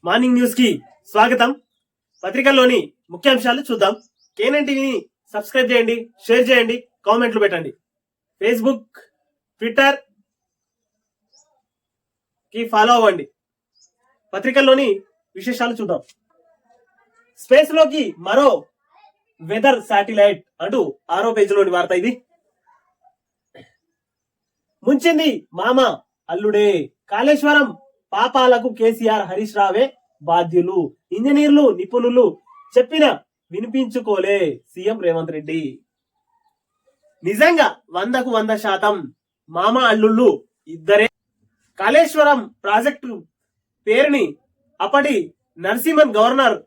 Morning news కి స్వాగతం. పత్రికల్లోని ముఖ్యాంశాలు చూద్దాం. కేఎన్ఎన్ టీవీని సబ్స్క్రైబ్ చేయండి, షేర్ చేయండి, కామెంట్లు పెట్టండి. ఫేస్బుక్, ట్విట్టర్ కి ఫాలో అవ్వండి. పత్రికల్లోని విశేషాలు చూద్దాం. స్పేస్ లోకి మరో వెదర్ శాటిలైట్ అంటూ 6వ పేజీలోని వార్త ఇది. ముంచింది మామ అల్లుడే, కాళేశ్వరం పాపాలకు కేసీఆర్, హరీష్ రావే బాధ్యులు, ఇంజనీర్లు నిపుణులు చెప్పిన వినిపించుకోలే సీఎం రేవంత్ రెడ్డి. నిజంగా 100కు 100% మామ అల్లుళ్ళు ఇద్దరే. కాళేశ్వరం ప్రాజెక్టు పేరుని అప్పటి నరసింహన్ గవర్నర్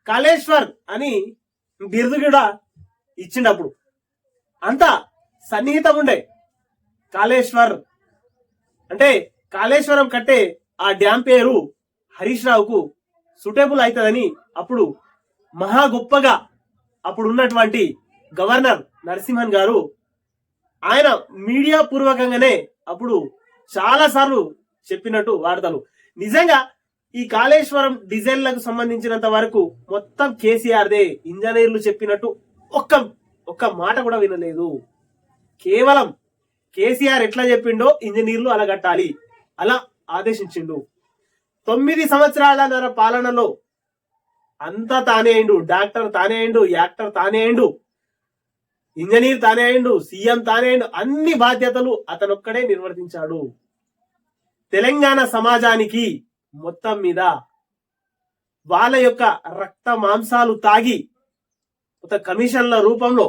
కాళేశ్వర్ అని బిరుదు కూడా ఇచ్చిండప్పుడు. అంతా సన్నిహితం ఉండే. కాళేశ్వర్ అంటే కాళేశ్వరం కట్టే ఆ డ్యామ్ పేరు హరీష్ రావుకు సూటబుల్ అవుతుందని అప్పుడు మహా గొప్పగా అప్పుడు ఉన్నటువంటి గవర్నర్ నరసింహన్ గారు ఆయన మీడియా పూర్వకంగానే అప్పుడు చాలా సార్లు చెప్పినట్టు వార్తలు. నిజంగా ఈ కాళేశ్వరం డిజైన్లకు సంబంధించినంత వరకు మొత్తం కేసీఆర్దే. ఇంజనీర్లు చెప్పినట్టు ఒక్క మాట కూడా వినలేదు. కేవలం కేసీఆర్ ఎట్లా చెప్పిండో ఇంజనీర్లు అలా కట్టాలి, అలా ఆదేశించిండు. 9 సంవత్సరాల పాలనలో అంతా తానే అయిండు. డాక్టర్ తానే అయిండు, యాక్టర్ తానే అయిండు, ఇంజనీర్ తానే అయిండు, సీఎం తానే అయిండు. అన్ని బాధ్యతలు అతనొక్కడే నిర్వర్తించాడు. తెలంగాణ సమాజానికి మొత్తం మీద వాళ్ళ యొక్క రక్త మాంసాలు తాగి ఒక కమిషన్ల రూపంలో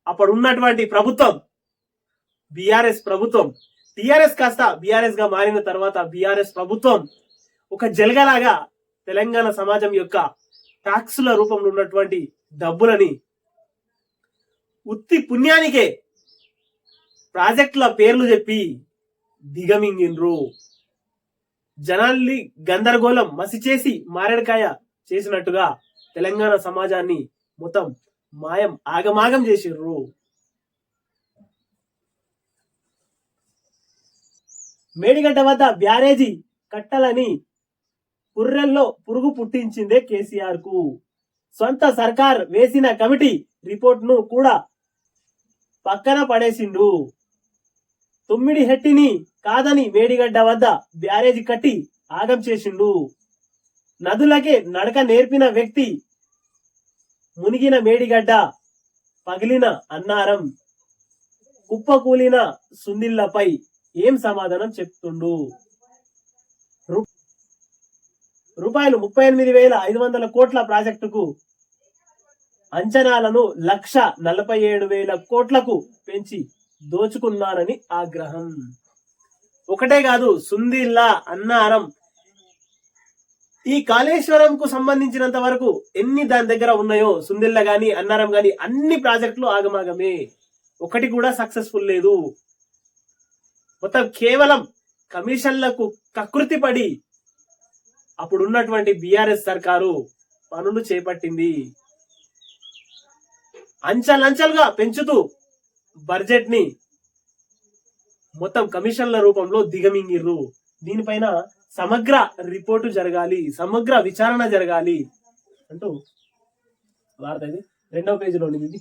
అప్పుడు ఉన్నటువంటి ప్రభుత్వం బీఆర్ఎస్ ప్రభుత్వం, టిఆర్ఎస్ కాస్త బీఆర్ఎస్ గా మారిన తర్వాత బీఆర్ఎస్ ప్రభుత్వం ఒక జలగలాగా తెలంగాణ సమాజం యొక్క ట్యాక్సుల రూపంలో ఉన్నటువంటి డబ్బులని ఉత్తి పుణ్యానికే ప్రాజెక్టుల పేర్లు చెప్పి దిగమింగిండ్రు. జనాల్ని గందరగోళం మసి చేసి మారేడుకాయ చేసినట్టుగా తెలంగాణ సమాజాన్ని మొత్తం మాయం ఆగమాగం చేసిర్రు. మేడిగడ్డ వద్ద బ్యారేజీ కట్టాలని పుర్రెల్లో పురుగు పుట్టించిందే కేసీఆర్ కు. సొంత సర్కార్ వేసిన కమిటీ రిపోర్ట్ ను కూడా పక్కన పడేసిండు. తుమ్మిడి హెట్టిని కాదని మేడిగడ్డ వద్ద బ్యారేజీ కట్టి ఆగం చేసిండు. నదులకే నడక నేర్పిన వ్యక్తి మునిగిన మేడిగడ్డ, పగిలిన అన్నారం, కుప్పకూలిన సుందిళ్లపై ఏం సమాధానం చెప్తుండు? రూపాయలు 38,500 కోట్ల ప్రాజెక్టుకు అంచనాలను 1,47,000 కోట్లకు పెంచి దోచుకున్నారని ఆగ్రహం. ఒకటే కాదు, సుందిల్ల, అన్నారం, ఈ కాళేశ్వరం కు సంబంధించినంత వరకు ఎన్ని దాని దగ్గర ఉన్నాయో, సుందిల్ల గాని అన్నారం గాని అన్ని ప్రాజెక్టులు ఆగమాగమే. ఒకటి కూడా సక్సెస్ఫుల్ లేదు. మొత్తం కేవలం కమిషన్లకు కకృతి పడి అప్పుడున్నటువంటి బీఆర్ఎస్ సర్కారు పనులు చేపట్టింది. అంచెలంచెలుగా పెంచుతూ బడ్జెట్ ని మొత్తం కమిషన్ల రూపంలో దిగమింగిర్రు. దీనిపైన సమగ్ర రిపోర్టు జరగాలి, సమగ్ర విచారణ జరగాలి అంటూ వార్త ఇది 2వ పేజీలో ఇది.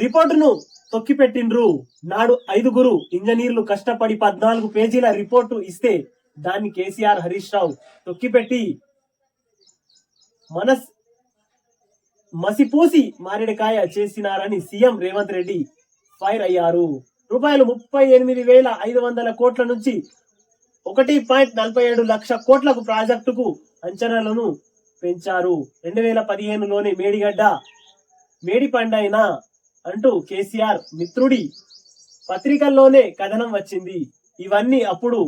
రిపోర్టును తొక్కిపెట్టిండ్రు. నాడు 5 ఇంజనీర్లు కష్టపడి 14 పేజీల రిపోర్టు ఇస్తే దాన్ని కేసీఆర్, హరీష్ రావు తొక్కిపెట్టి మసిపూసి మారేడుకాయ చేసినారని సీఎం రేవంత్ రెడ్డి ఫైర్ అయ్యారు. రూపాయలు 38,500 కోట్ల నుంచి 1.47 లక్ష కోట్లకు ప్రాజెక్టుకు అంచనాలను పెంచారు. 2015లోనే మేడిగడ్డ మేడిపండైనా అంటూ కేసీఆర్ మిత్రుడి పత్రికల్లోనే కథనం వచ్చింది. ఇవన్నీ అప్పుడు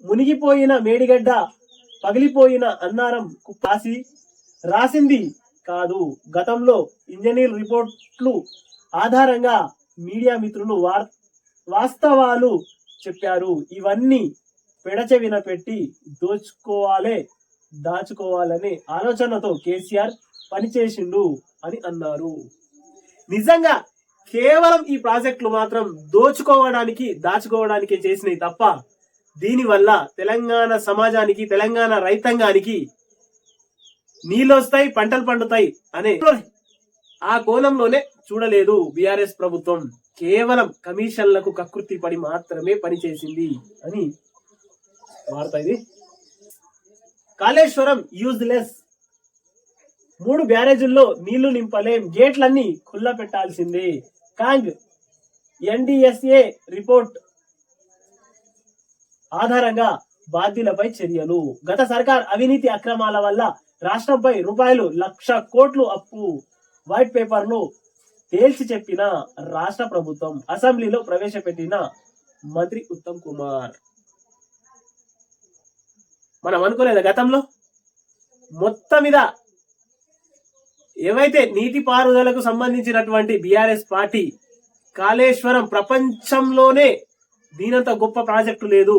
మునిగిపోయిన మేడిగడ్డ, పగిలిపోయిన అన్నారం రాసింది కాదు. గతంలో ఇంజనీర్ రిపోర్ట్లు ఆధారంగా మీడియా మిత్రులు వాస్తవాలు చెప్పారు. ఇవన్నీ పెడచెవిన పెట్టి దాచుకోవాలనే ఆలోచనతో కేసీఆర్ పనిచేసిండు అని అన్నారు. నిజంగా కేవలం ఈ ప్రాజెక్టులు మాత్రం దాచుకోవడానికి చేసినవి తప్ప దీనివల్ల తెలంగాణ సమాజానికి, తెలంగాణ రైతాంగానికి నీళ్ళు వస్తాయి, పంటలు పండుతాయి అనే ఆ కోణంలోనే చూడలేదు బీఆర్ఎస్ ప్రభుత్వం. కేవలం కమిషన్లకు కకృతి పడి మాత్రమే పనిచేసింది అని వార్త ఇది. కాళేశ్వరం యూజ్లెస్, 3 బ్యారేజీల్లో నీళ్లు నింపలేం, గేట్లన్నీ ఖుల్లా పెట్టాల్సిందే. కాంగ్ ఎన్డీఎస్ఏ రిపోర్ట్ ఆధారంగా బాధ్యులపై చర్యలు. గత సర్కార్ అవినీతి అక్రమాల వల్ల రాష్ట్రంపై ₹1,00,000 కోట్లు అప్పు, వైట్ పేపర్ ను తేల్చి చెప్పిన రాష్ట్ర ప్రభుత్వం. అసెంబ్లీలో ప్రవేశపెట్టిన మంత్రి ఉత్తమ్ కుమార్. మనం అనుకోలేదా గతంలో మొత్తం మీద ఏవైతే నీటిపారుదలకు సంబంధించినటువంటి బీఆర్ఎస్ పార్టీ కాళేశ్వరం ప్రపంచంలోనే దీనంత గొప్ప ప్రాజెక్టు లేదు,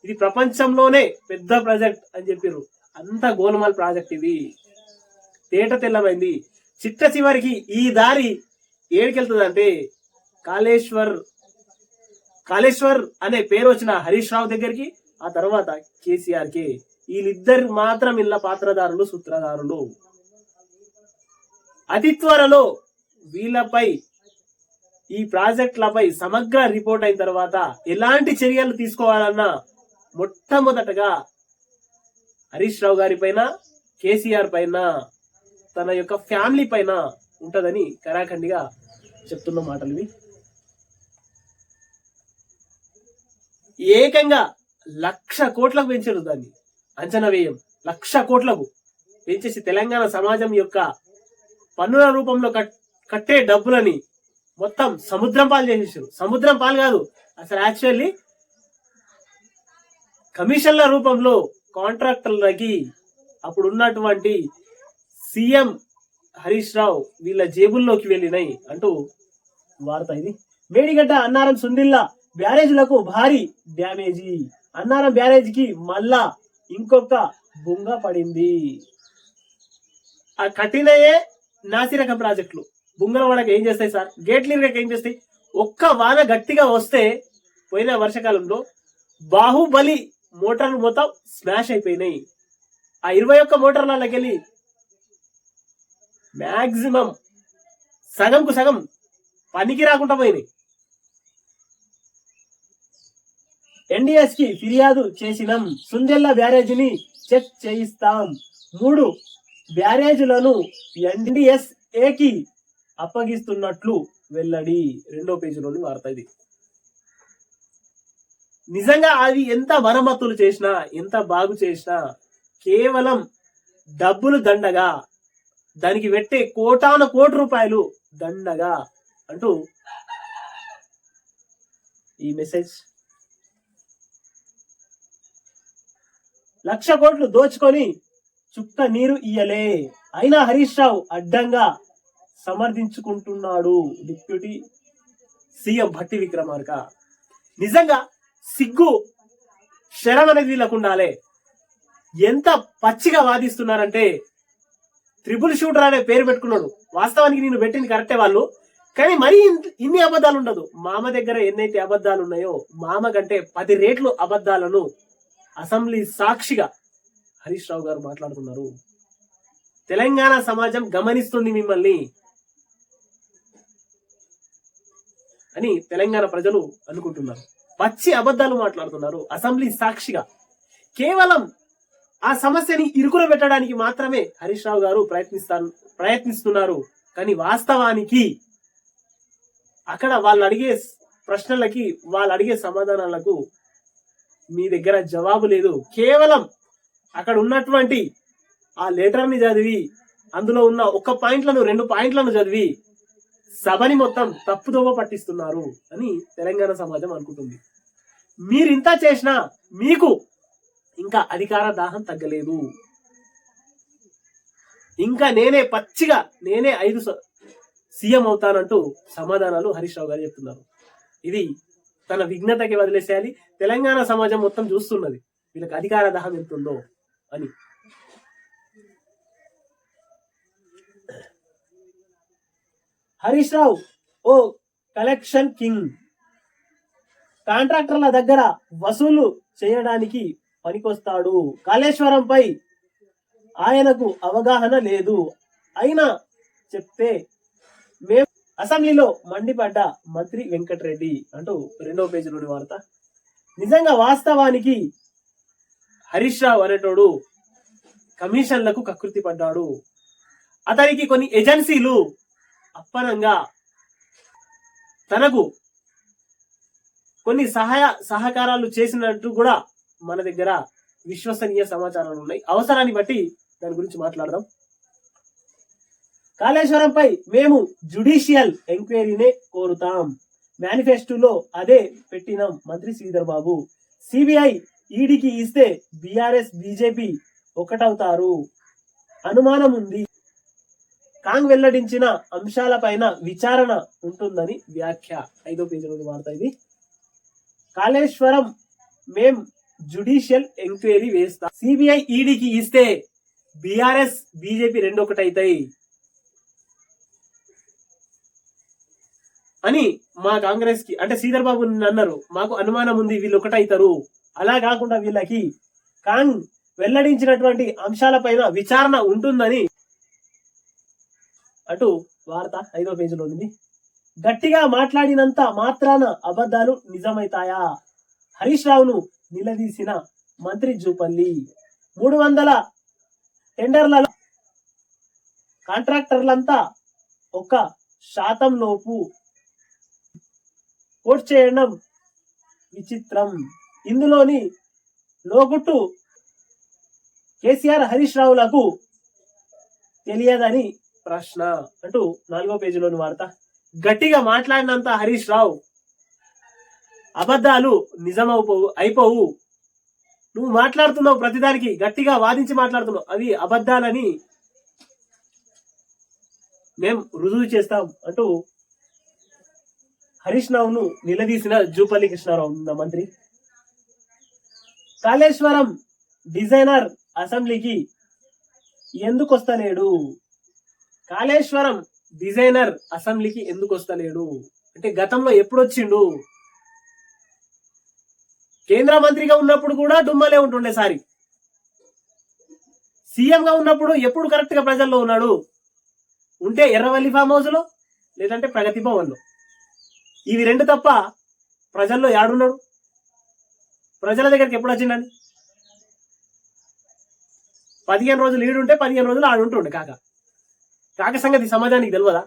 ఇది ప్రపంచంలోనే పెద్ద ప్రాజెక్ట్ అని చెప్పారు. అంత గోల్మాల్ ప్రాజెక్ట్ ఇది, తేట తెల్లమైంది. చిట్ట చివరికి ఈ దారి ఏడికెళ్తుందంటే కాళేశ్వర్ అనే పేరు వచ్చిన హరీష్ రావు దగ్గరికి, ఆ తర్వాత కేసీఆర్ కి. వీళ్ళిద్దరు మాత్రం ఇళ్ళ పాత్రదారులు, సూత్రధారులు. అతి త్వరలో వీళ్ళపై, ఈ ప్రాజెక్టులపై సమగ్ర రిపోర్ట్ అయిన తర్వాత ఎలాంటి చర్యలు తీసుకోవాలన్నా మొట్టమొదటగా హరీష్ రావు గారి పైన, కేసీఆర్ పైన, తన యొక్క ఫ్యామిలీ పైన ఉంటదని కరాఖండిగా చెప్తున్న మాటలు ఇవి. ఏకంగా 1,00,000 కోట్లకు పెంచారు దాన్ని, అంచనా వ్యయం 1,00,000 కోట్లకు పెంచేసి తెలంగాణ సమాజం యొక్క పన్నుల రూపంలో కట్టే డబ్బులని మొత్తం సముద్రం పాలు చేసేసారు. సముద్రం పాలు కాదు, అసలు యాక్చువల్లీ కమిషన్ల రూపంలో కాంట్రాక్టర్లకి అప్పుడు ఉన్నటువంటి సీఎం హరీష్ రావు వీళ్ళ జేబుల్లోకి వెళ్ళినాయి అంటూ వార్త ఇది. మేడిగడ్డ, అన్నారం, సుందిల్లా బ్యారేజ్లకు భారీ డ్యామేజీ. అన్నారం బ్యారేజ్కి మళ్ళా ఇంకొక బొంగ పడింది. ఆ కఠినయే నాసిరకం ప్రాజెక్టులు బుంగల వాడక ఏం చేస్తాయి సార్, గేట్లు ఇరగక ఏం చేస్తాయి. ఒక్క వాన గట్టిగా వస్తే పోయిన వర్షకాలంలో బాహుబలి మోటార్లు మొత్తం స్మాష్ అయిపోయినాయి. ఆ 21 మోటార్లకెళ్ళి మాక్సిమం సగంకు సగం పనికి రాకుండా పోయినాయి. ఎన్డీఎస్ కి ఫిర్యాదు చేసినాం, సుందెల్ల బ్యారేజీని చెక్ చేయిస్తాం. 3 బ్యారేజీలను ఎన్డీఎస్ ఏకి అప్పగిస్తున్నట్లు వెల్లడి. 2వ పేజీలోని వార్త ఇది. నిజంగా అది ఎంత మరమ్మతులు చేసినా, ఎంత బాగు చేసినా కేవలం డబ్బులు దండగా, దానికి పెట్టే కోటాను కోటి రూపాయలు దండగా అంటూ ఈ మెసేజ్. 1,00,000 కోట్లు దోచుకొని చుక్క నీరు ఇయ్యలే, అయినా హరీష్ రావు అడ్డంగా సమర్థించుకుంటున్నాడు డిప్యూటీ సీఎం భట్టి విక్రమార్క. నిజంగా సిగ్గు, శరం అనేది వీళ్ళకు ఉండాలి. ఎంత పచ్చిగా వాదిస్తున్నారంటే, ట్రిపుల్ షూటర్ అనే పేరు పెట్టుకున్నాడు. వాస్తవానికి నేను పెట్టింది కరెక్టే వాళ్ళు, కానీ మరీ ఇన్ని అబద్ధాలు ఉండదు. మామ దగ్గర ఎన్నైతే అబద్ధాలు ఉన్నాయో మామ కంటే 10 రెట్లు అబద్ధాలను అసెంబ్లీ సాక్షిగా హరీష్ రావు గారు మాట్లాడుతున్నారు. తెలంగాణ సమాజం గమనిస్తుంది మిమ్మల్ని అని తెలంగాణ ప్రజలు అనుకుంటున్నారు. పచ్చి అబద్ధాలు మాట్లాడుతున్నారు అసెంబ్లీ సాక్షిగా. కేవలం ఆ సమస్యని ఇరుకున పెట్టడానికి మాత్రమే హరీష్ రావు గారు ప్రయత్నిస్తున్నారు. కానీ వాస్తవానికి అక్కడ వాళ్ళు అడిగే ప్రశ్నలకి, వాళ్ళు అడిగే సమాధానాలకు మీ దగ్గర జవాబు లేదు. కేవలం అక్కడ ఉన్నటువంటి ఆ లెటర్ ని చదివి, అందులో ఉన్న 1 పాయింట్లను 2 పాయింట్లను చదివి సభని మొత్తం తప్పుదోవ పట్టిస్తున్నారు అని తెలంగాణ సమాజం అనుకుంటుంది. మీరింత చేసినా మీకు ఇంకా అధికార దాహం తగ్గలేదు. ఇంకా నేనే 5 సీఎం అవుతానంటూ సమాధానాలు హరీష్ రావు గారు చెప్తున్నారు. ఇది తన విఘ్నతకి వదిలేసేయాలి. తెలంగాణ సమాజం మొత్తం చూస్తున్నది వీళ్ళకి అధికార దాహం ఎంతుందో అని. హరీష్ రావు ఓ కలెక్షన్ కింగ్, కాంట్రాక్టర్ల దగ్గర వసూలు చేయడానికి పనికొస్తాడు. కాళేశ్వరంపై ఆయనకు అవగాహన లేదు, అయినా చెప్తే మేము అసెంబ్లీలో మండిపడ్డ మంత్రి వెంకటరెడ్డి అంటూ 2వ పేజీలోని వార్త. నిజంగా వాస్తవానికి హరీష్ రావు అనేటోడు కమిషన్లకు కకృతి పడ్డాడు. అతనికి కొన్ని ఏజెన్సీలు అప్పనంగా తనకు కొన్ని సహకారాలు చేసినట్టు కూడా మన దగ్గర విశ్వసనీయ సమాచారాలు ఉన్నాయి. అవసరాన్ని బట్టి దాని గురించి మాట్లాడదాం. కాళేశ్వరంపై మేము జ్యుడిషియల్ ఎంక్వైరీనే కోరుతాం. మేనిఫెస్టోలో అదే పెట్టినాం మంత్రి శ్రీధర్ బాబు. సిబిఐ ఈడీకి ఇస్తే బీఆర్ఎస్ బీజేపీ ఒకటవుతారు, అనుమానం ఉంది. కాంగ్ వెల్లడించిన అంశాలపైన విచారణ ఉంటుందని వ్యాఖ్య. 5వ పేజీలోని వార్త ఇది. కాళేశ్వరం మేం జ్యుడిషియల్ ఎంక్వైరీ వేస్తాం. సిబిఐ ఈడీకి ఇస్తే బీఆర్ఎస్ బీజేపీ రెండు ఒకటైతాయి అని మా కాంగ్రెస్ కి అంటే శ్రీధర్ బాబు అన్నారు. మాకు అనుమానం ఉంది, వీళ్ళు ఒకటైతారు. అలా కాకుండా వీళ్ళకి కాంగ్ వెల్లడించినటువంటి అంశాలపైన విచారణ ఉంటుందని అటు వార్త 5వ పేజీలో ఉంది. గట్టిగా మాట్లాడినంత మాత్రాన అబద్ధాలు నిజమైతాయా? హరీష్ రావును నిలదీసిన మంత్రి జూపల్లి. 300 టెండర్లలో కాంట్రాక్టర్లంతా 1% లోపు కోట్ చేయడం విచిత్రం. ఇందులోని లోగుట్టు కేసీఆర్ హరీష్ రావులకు తెలియదని ప్రశ్న అంటూ 4వ పేజీలోని వార్త. గట్టిగా మాట్లాడినంత హరీష్ రావు అబద్ధాలు అయిపోవు. నువ్వు మాట్లాడుతున్నావు, ప్రతిదానికి గట్టిగా వాదించి మాట్లాడుతున్నావు, అవి అబద్ధాలని మేం రుజువు చేస్తాం అంటూ హరీష్ రావును నిలదీసిన జూపల్లి కృష్ణారావు మంత్రి. కాళేశ్వరం డిజైనర్ అసెంబ్లీకి ఎందుకు వస్తలేడు? కాళేశ్వరం డిజైనర్ అసెంబ్లీకి ఎందుకు వస్తలేడు అంటే గతంలో ఎప్పుడు వచ్చిండు? కేంద్ర మంత్రిగా ఉన్నప్పుడు కూడా డుమ్మలే ఉంటుండే. సారి సీఎం గా ఉన్నప్పుడు ఎప్పుడు కరెక్ట్ గా ప్రజల్లో ఉన్నాడు? ఉంటే ఎర్రవల్లి ఫామ్ హౌస్ లో, లేదంటే ప్రగతి భవన్ లో. ఇవి రెండు తప్ప ప్రజల్లో యాడున్నాడు? ప్రజల దగ్గరికి ఎప్పుడు వచ్చిండని? 15 రోజులు ఈడుంటే 15 రోజులు ఆడుంటుండే కాక సంగతి సమాజానికి తెలియదా?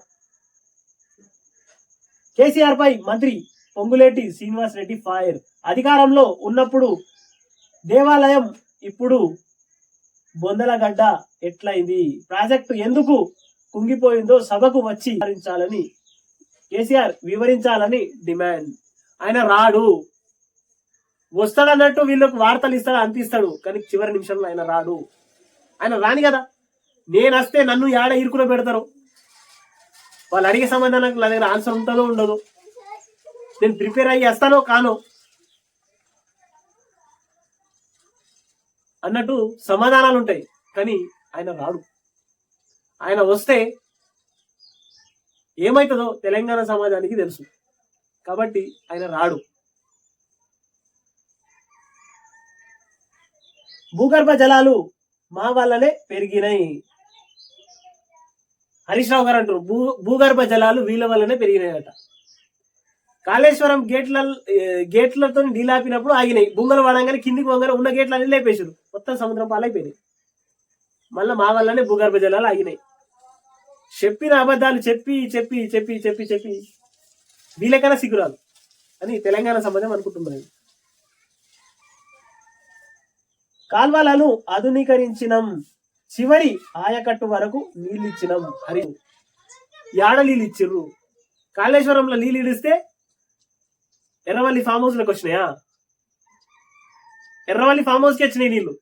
కేసీఆర్ పై మంత్రి పొంగులేటి శ్రీనివాస్ రెడ్డి ఫైర్. అధికారంలో ఉన్నప్పుడు దేవాలయం, ఇప్పుడు బొందలగడ్డ ఎట్లయింది? ప్రాజెక్టు ఎందుకు కుంగిపోయిందో సభకు వచ్చి కేసీఆర్ వివరించాలని డిమాండ్. ఆయన రాడు, వస్తాడన్నట్టు వీళ్ళకు వార్తలు ఇస్తాడు, అంతిస్తాడు, కానీ చివరి నిమిషంలో ఆయన రాడు. ఆయన రాని కదా, నేను వస్తే నన్ను ఏడ ఇరుకులో పెడతారు. వాళ్ళు అడిగే సమాధానానికి నా దగ్గర ఆన్సర్ ఉంటుందో ఉండదో, నేను ప్రిపేర్ అయ్యి వస్తానో కానో అన్నట్టు సమాధానాలు ఉంటాయి, కానీ ఆయన రాడు. ఆయన వస్తే ఏమవుతుందో తెలంగాణ సమాజానికి తెలుసు, కాబట్టి ఆయన రాడు. భూగర్భ జలాలు మా వల్లనే పెరిగినాయి. హరీష్ రావు గారు అంటారు భూగర్భ జలాలు వీళ్ళ వల్లనే పెరిగినాయట. కాళేశ్వరం గేట్లతో నీలాపినప్పుడు ఆగినాయి. బుంగలు వాడంగానే కిందికి వంగనే ఉన్న గేట్లన్నీ లేపేసారు, మొత్తం సముద్రం పాలైపోయినాయి. మళ్ళీ మా వల్లనే భూగర్భ జలాలు ఆగినాయి. చెప్పిన అబద్ధాలు చెప్పి చెప్పి చెప్పి చెప్పి చెప్పి వీళ్ళకైనా సిగ్గురాలు అని తెలంగాణ సమాజం అనుకుంటున్నది. కాల్వలను ఆధునీకరించినం, చివరి ఆయకట్టు వరకు నీళ్ళిచ్చినాం. హరి యాడ నీళ్ళు ఇచ్చిర్రు? కాళేశ్వరంలో నీళ్ళు ఇడిస్తే ఎర్రవల్లి ఫామ్ హౌస్ లోకి వచ్చినాయా? ఎర్రవల్లి ఫామ్ హౌస్ కి వచ్చినాయి నీళ్లు.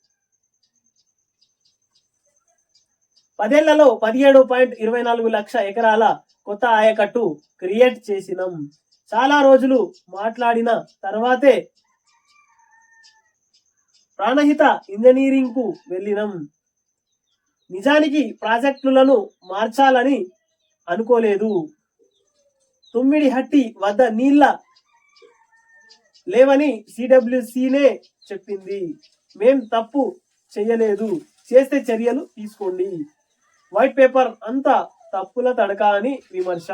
10 ఏళ్లలో 17.24 లక్ష ఎకరాల కొత్త ఆయకట్టు క్రియేట్ చేసినాం. చాలా రోజులు మాట్లాడిన తర్వాతే ప్రాణహిత ఇంజనీరింగ్ కు వెళ్ళినాం. నిజానికి ప్రాజెక్టులను మార్చాలని అనుకోలేదు. తుమ్మిడిహట్టి వద్ద నీళ్ల లేవని సిడబ్ల్యూసీనే చెప్పింది. మేం తప్పు చెయ్యలేదు, చేస్తే చర్యలు తీసుకోండి. వైట్ పేపర్ అంతా తప్పుల తడక అని విమర్శ.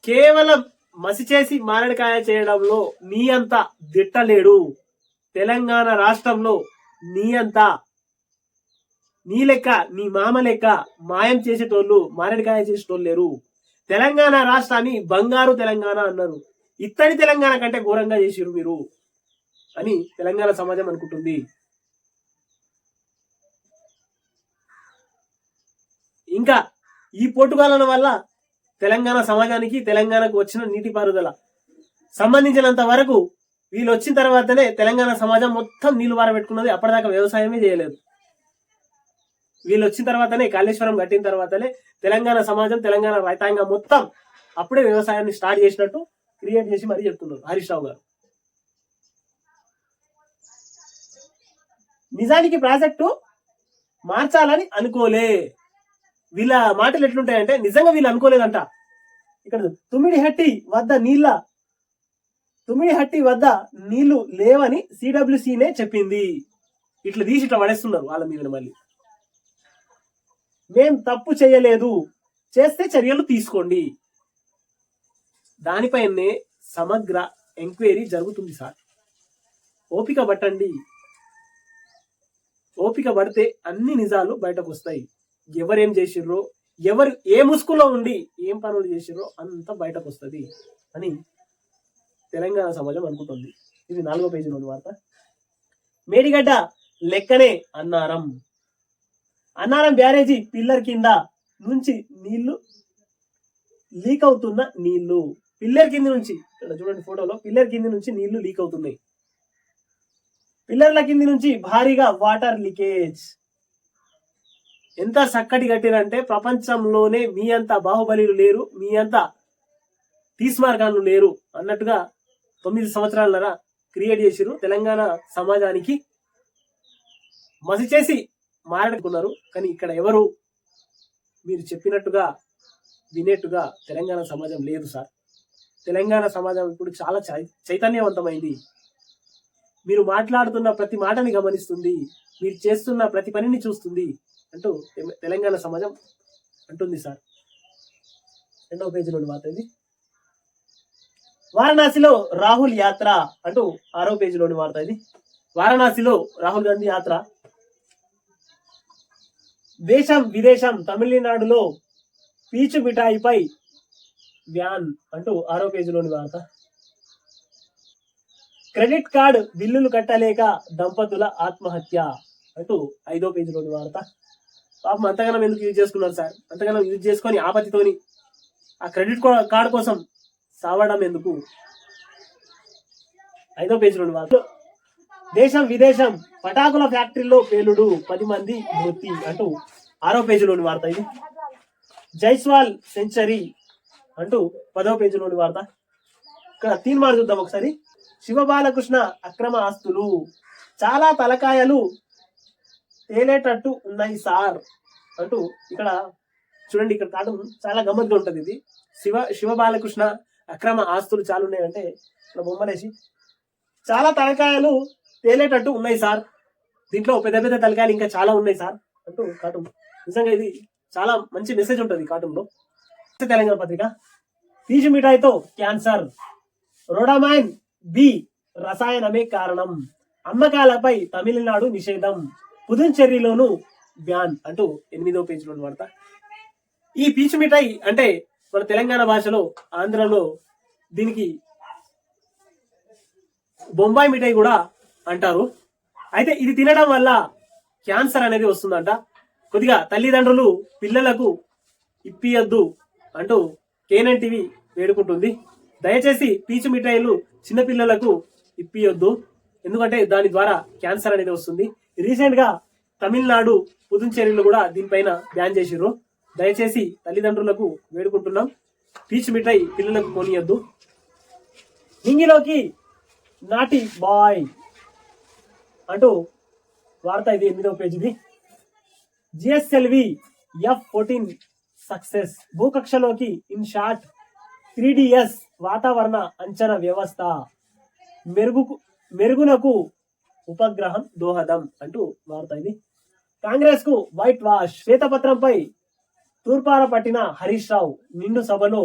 కేవలం మసి చేసి మారడికాయ చేయడంలో నీ అంత దిట్టలేడు. తెలంగాణ రాష్ట్రంలో నీ లెక్క నీ మామ లెక్క మాయం చేసేటోళ్ళు మారడికాయ చేసేటోళ్ళు లేరు. తెలంగాణ రాష్ట్రాన్ని బంగారు తెలంగాణ అన్నారు. ఇత్తడి తెలంగాణ కంటే ఘోరంగా చేసిరు మీరు అని తెలంగాణ సమాజం అనుకుంటుంది. ఇంకా ఈ పోటుగాలన వల్ల తెలంగాణ సమాజానికి తెలంగాణకు వచ్చిన నీటిపారుదల సంబంధించినంత వరకు వీళ్ళు వచ్చిన తర్వాతనే తెలంగాణ సమాజం మొత్తం నీళ్లు పారబెట్టుకున్నది. అప్పటిదాకా వ్యవసాయమే చేయలేదు. వీళ్ళు వచ్చిన తర్వాతనే, కాళేశ్వరం కట్టిన తర్వాతనే తెలంగాణ సమాజం, తెలంగాణ రైతాంగం మొత్తం అప్పుడే వ్యవసాయాన్ని స్టార్ట్ చేసినట్టు క్రియేట్ చేసి మరీ చెప్తున్నారు హరీష్ రావు గారు. నిజానికి ప్రాజెక్టు మార్చాలని అనుకోలే. వీళ్ళ మాటలు ఎట్లుంటాయంటే నిజంగా వీళ్ళు అనుకోలేదంట. ఇక్కడ తుమ్మిడిహట్టి వద్ద నీళ్లు లేవని సిడబ్ల్యూసీనే చెప్పింది. ఇట్లా తీసి ఇట్లా పడేస్తున్నారు వాళ్ళ మీద. మళ్ళీ మేం తప్పు చేయలేదు, చేస్తే చర్యలు తీసుకోండి. దానిపైనే సమగ్ర ఎంక్వైరీ జరుగుతుంది సార్. ఓపిక పట్టండి. ఓపిక పడితే అన్ని నిజాలు బయటకు వస్తాయి. ఎవరేం చేసిర్రో, ఎవరు ఏ ముసుగులో ఉండి ఏం పనులు చేసిర్రో అంతా బయటకు వస్తుంది అని తెలంగాణ సమాజం అనుకుంటుంది. ఇది 4వ పేజీలోని వార్త. మేడిగడ్డ లెక్కనే అన్నారం బ్యారేజీ పిల్లర్ కింద నుంచి లీక్ అవుతున్న నీళ్లు. పిల్లర్ కింది నుంచి, ఇక్కడ చూడండి ఫోటోలో, పిల్లర్ కింది నుంచి నీళ్లు లీక్ అవుతున్నాయి. పిల్లర్ల కింది నుంచి భారీగా వాటర్ లీకేజ్. ఎంత చక్కటి కట్టిరంటే ప్రపంచంలోనే మీ అంత బాహుబలిలు లేరు, మీ అంత తీస్మార్గాన్లు లేరు అన్నట్టుగా 9 సంవత్సరాలరా క్రియేట్ చేసిరు. తెలంగాణ సమాజానికి మసి చేసి మారడుకున్నారు. కానీ ఇక్కడ ఎవరు మీరు చెప్పినట్టుగా వినేట్టుగా తెలంగాణ సమాజం లేదు సార్. తెలంగాణ సమాజం ఇప్పుడు చాలా చైతన్యవంతమైంది. మీరు మాట్లాడుతున్న ప్రతి మాటని గమనిస్తుంది, మీరు చేస్తున్న ప్రతి పనిని చూస్తుంది అంటూ తెలంగాణ సమాజం అంటుంది సార్. 2వ పేజీలోని వార్త ఇది. వారణాసిలో రాహుల్ యాత్ర అంటూ 6వ పేజీలోని వార్త ఇది. వారణాసిలో రాహుల్ గాంధీ యాత్ర. దేశం విదేశం తమిళనాడులో పీచు మిఠాయిపై వ్యాన్ అంటూ 6వ పేజీలోని వార్త. క్రెడిట్ కార్డు బిల్లులు కట్టలేక దంపతుల ఆత్మహత్య అంటూ 5వ పేజీలోని వార్త. పాపం అంతగానం ఎందుకు యూజ్ చేసుకున్నారు సార్? అంతగానం యూజ్ చేసుకొని ఆపత్తితోని ఆ క్రెడిట్ కార్డు కోసం సావడం ఎందుకు? 5వ పేజీలోని వార్త. దేశం విదేశం పటాకుల ఫ్యాక్టరీలో పేలుడు 10 మంది మృతి అంటూ 6వ పేజీలోని వార్త ఇది. జైస్వాల్ సెంచరీ అంటూ 10వ పేజీలోని వార్త. ఇక్కడ తీర్మానం చూద్దాం ఒకసారి. శివబాలకృష్ణ అక్రమ ఆస్తులు, చాలా తలకాయలు తేలేటట్టు ఉన్నాయి సార్ అంటూ ఇక్కడ చూడండి. ఇక్కడ కాదు, చాలా గమ్మత్తుగా ఉంటది ఇది. శివబాలకృష్ణ అక్రమ ఆస్తులు చాలా ఉన్నాయంటే ఇక్కడ బొమ్మలేసి చాలా తలకాయలు తేలేటట్టు ఉన్నాయి సార్, దీంట్లో పెద్ద పెద్ద తలకాయలు ఇంకా చాలా ఉన్నాయి సార్ అంటూ కార్టూన్. నిజంగా ఇది చాలా మంచి మెసేజ్ ఉంటుంది కార్టూన్ లో. తెలంగాణ పత్రిక. పీచు మిఠాయితో క్యాన్సర్, రోడామైన్ బి రసాయనమే కారణం, అమ్మకాలపై తమిళనాడు నిషేధం, పుదుచ్చేరిలోను బ్యాన్ అంటూ 8వ పేజీలో వార్త. ఈ పీచు మిఠాయి అంటే మన తెలంగాణ భాషలో, ఆంధ్రలో దీనికి బొంబాయి మిఠాయి కూడా అంటారు. అయితే ఇది తినడం వల్ల క్యాన్సర్ అనేది వస్తుందంట. కొద్దిగా తల్లిదండ్రులు పిల్లలకు ఇప్పియద్దు అంటూ కేనన్ టీవీ వేడుకుంటుంది. దయచేసి పీచు మిఠాయిలు చిన్నపిల్లలకు ఇప్పియొద్దు, ఎందుకంటే దాని ద్వారా క్యాన్సర్ అనేది వస్తుంది. రీసెంట్ గా తమిళనాడు పుదుచ్చేరిలో కూడా దీనిపైన బ్యాన్ చేసిర్రు. దయచేసి తల్లిదండ్రులకు వేడుకుంటున్నాం, పీచు మిఠాయి పిల్లలకు కొనియొద్దు. నింగిలోకి నాటి బాయ్ అంటూ వార్త ఇది 8వ పేజీది. జిఎస్ఎల్వి F-14 సక్సెస్, భూకక్షలోకి ఇన్ షార్ట్ 3DS వాతావరణ అంచనా వ్యవస్థ మెరుగునకు ఉపగ్రహం దోహదం అంటూ వార్త ఇది. కాంగ్రెస్ కు వైట్ వాష్, శ్వేతపత్రంపై తూర్పార పట్టిన హరీష్ రావు, నిండు సభలో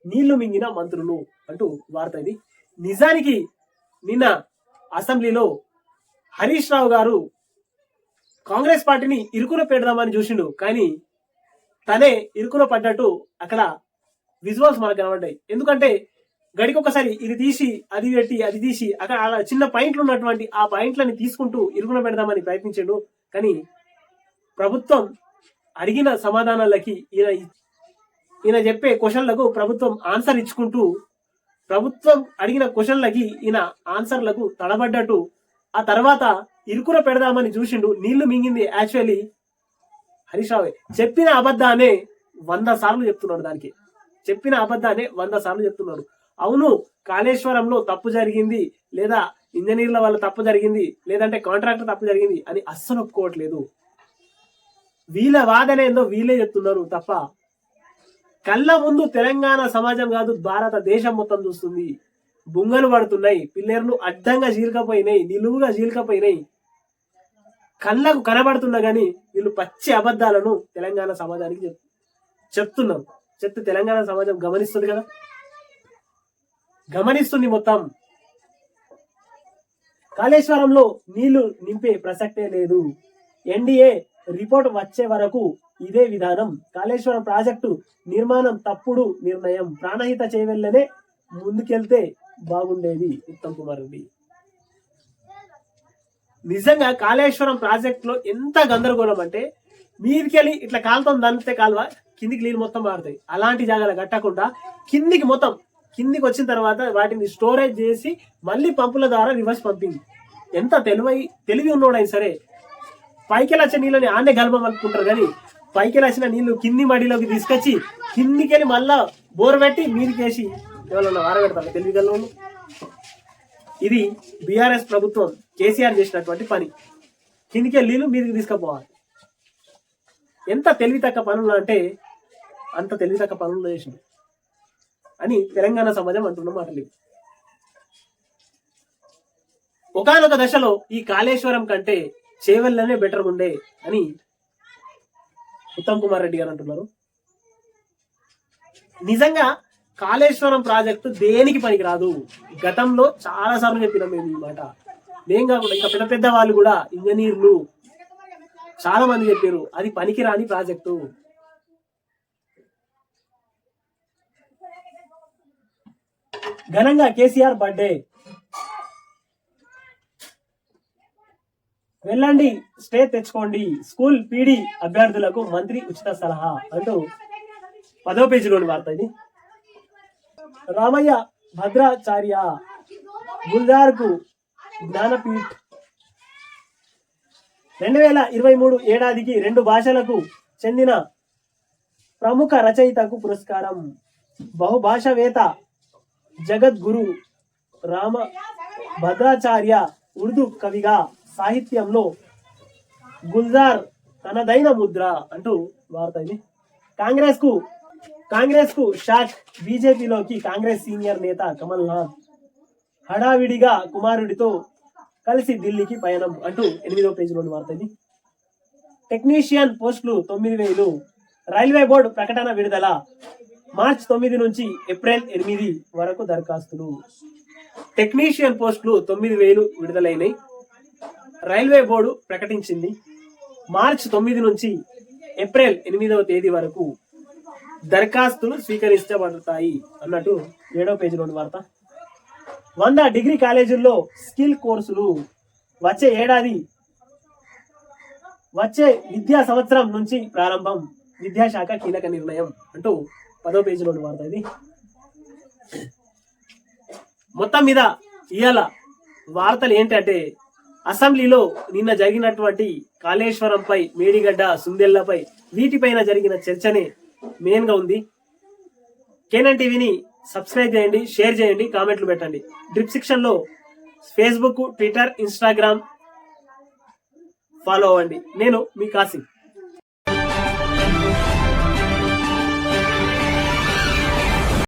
నీళ్లు మింగిన మంత్రులు అంటూ వార్త ఇది. నిజానికి నిన్న అసెంబ్లీలో హరీష్ రావు గారు కాంగ్రెస్ పార్టీని ఇరుకున పెడదామని చూసిండు, కానీ తనే ఇరుకున పడ్డట్టు అక్కడ విజువల్స్ మనకు కనబడ్డాయి. ఎందుకంటే గడికొకసారి ఇది తీసి అది పెట్టి అది తీసి అక్కడ అలా చిన్న పాయింట్లు ఉన్నటువంటి ఆ పాయింట్లని తీసుకుంటూ ఇరుకున పెడదామని ప్రయత్నించాడు. కానీ ప్రభుత్వం అడిగిన సమాధానాలకి ఈయన చెప్పే క్వశ్చన్లకు ప్రభుత్వం ఆన్సర్ ఇచ్చుకుంటూ, ప్రభుత్వం అడిగిన క్వశ్చన్లకి ఈయన ఆన్సర్లకు తడబడ్డట్టు ఆ తర్వాత ఇరుకున పెడదామని చూసిండు. నీళ్లు మింగింది యాక్చువల్లీ హరీష్ రావు. చెప్పిన అబద్ధానే 100 సార్లు చెప్తున్నాడు. దానికి చెప్పిన అబద్ధానే 100 సార్లు చెప్తున్నాడు. అవును, కాళేశ్వరంలో తప్పు జరిగింది, లేదా ఇంజనీర్ల వల్ల తప్పు జరిగింది, లేదంటే కాంట్రాక్టర్ తప్పు జరిగింది అని అస్సలు ఒప్పుకోవట్లేదు. వీళ్ళ వాదన ఏందో వీళ్ళే చెప్తున్నారు తప్ప కళ్ళ ముందు తెలంగాణ సమాజం కాదు, భారతదేశం మొత్తం చూస్తుంది. బుంగలు పడుతున్నాయి, పిల్లర్లు అడ్డంగా చీల్కపోయినాయి, నిలువుగా చీల్కపోయినాయి, కళ్ళకు కనబడుతున్నా గానీ వీళ్ళు పచ్చి అబద్ధాలను తెలంగాణ సమాజానికి చెప్తున్నారు. చెప్తే తెలంగాణ సమాజం గమనిస్తుంది కదా, గమనిస్తుంది మొత్తం. కాళేశ్వరంలో నీళ్లు నింపే ప్రసక్తే లేదు. ఎన్డీఏ రిపోర్ట్ వచ్చే వరకు ఇదే విధానం. కాళేశ్వరం ప్రాజెక్టు నిర్మాణం తప్పుడు నిర్ణయం. ప్రాణహిత చేయవల్లనే ముందుకెళ్తే బాగుండేది. ఉత్తమ్ కుమార్ రెడ్డి. నిజంగా కాళేశ్వరం ప్రాజెక్ట్ లో ఎంత గందరగోళం అంటే, మీదికెళ్ళి ఇట్లా కాలుతో దంతే కాలువ కిందికి నీళ్ళు మొత్తం మారుతాయి. అలాంటి జాగాలు కట్టకుండా కిందికి వచ్చిన తర్వాత వాటిని స్టోరేజ్ చేసి మళ్ళీ పంపుల ద్వారా రివర్స్ పంపింగ్. ఎంత తెలివి ఉన్నోడైనా సరే పైకి వచ్చే నీళ్ళని ఆనే గల్పం అనుకుంటారు, కానీ పైకి వచ్చిన నీళ్లు కింది మడిలోకి తీసుకొచ్చి కిందికెళ్ళి మళ్ళా బోర్ పెట్టి మీదికేసి ఎవరన్నా వారబెడతారు తెలివిగలను. ఇది బీఆర్ఎస్ ప్రభుత్వం కేసీఆర్ చేసినటువంటి పని. కిందికెళ్ళి నీళ్లు మీదికి తీసుకుపోవాలి. ఎంత తెలివి తక్కువ పనులు అంటే అంత తెలివి తక్కువ పనులు చేసింది అని తెలంగాణ సమాజం అంటున్న మాటలు. ఒకానొక దశలో ఈ కాళేశ్వరం కంటే చేవెళ్ళనే బెటర్ ఉండే అని ఉత్తమ్ కుమార్ రెడ్డి గారు అంటున్నారు. నిజంగా కాళేశ్వరం ప్రాజెక్టు దేనికి పనికిరాదు. గతంలో చాలా సార్లు చెప్పినాం మేము ఈ మాట. మేం కాకుండా ఇంకా పెద్ద పెద్ద వాళ్ళు కూడా, ఇంజనీర్లు చాలా మంది చెప్పారు అది పనికిరాని ప్రాజెక్టు. ఘనంగా కేసీఆర్ బర్త్డే. వెళ్ళండి, స్టే తెచ్చుకోండి, స్కూల్ పీడీ అభ్యర్థులకు మంత్రి ఉచిత సలహా అంటూ 10వ పేజీలోని వార్త ఇది. రామయ్య భద్రాచార్య గుల్జార్ కు జ్ఞానపీఠ్ 2023 ఏడాదికి 2 భాషలకు చెందిన ప్రముఖ రచయితకు పురస్కారం. బహుభాషావేత్త జగద్గురు రామ భద్రాచార్య ఉర్దూ కవిగా సాహిత్యంలో గుల్జార్ తనదైన ముద్ర అంటూ వార్త ఇది. కాంగ్రెస్ కు షాక్. బీజేపీలోకి కాంగ్రెస్ సీనియర్ నేత కమల్ నాథ్ హడావిడిగా కుమారుడితో కలిసి ఢిల్లీకి పయనం అంటూ 8వ పేజీలోని వార్త ఇది. టెక్నీషియన్ పోస్టులు 9,000. రైల్వే బోర్డు ప్రకటన విడుదల. మార్చి 9 నుంచి ఏప్రిల్ 8 వరకు దరఖాస్తులు. టెక్నీషియన్ పోస్టులు 9,000 విడుదలైనవి. రైల్వే బోర్డు ప్రకటించింది. మార్చి 9 నుంచి ఏప్రిల్ 8వ తేదీ వరకు దరఖాస్తులు స్వీకరించబడతాయి అన్నట్టు 7వ పేజీలోని వార్త. 100 డిగ్రీ కాలేజీల్లో స్కిల్ కోర్సులు వచ్చే విద్యా సంవత్సరం నుంచి ప్రారంభం. విద్యాశాఖ కీలక నిర్ణయం అంటూ 10వ పేజీలోని వార్త ఇది. మొత్తం మీద ఇవాళ వార్తలు ఏంటంటే, అసెంబ్లీలో నిన్న జరిగినటువంటి కాళేశ్వరంపై, మేడిగడ్డ, సుందెళ్లపై వీటిపైన జరిగిన చర్చనే మెయిన్ గా ఉంది. కేఎన్ఎన్ టీవీని సబ్స్క్రైబ్ చేయండి, షేర్ చేయండి, కామెంట్లు పెట్టండి. డిస్క్రిప్షన్ లో ఫేస్బుక్, ట్విట్టర్, ఇన్స్టాగ్రామ్ ఫాలో అవ్వండి. నేను మీ కాసిం.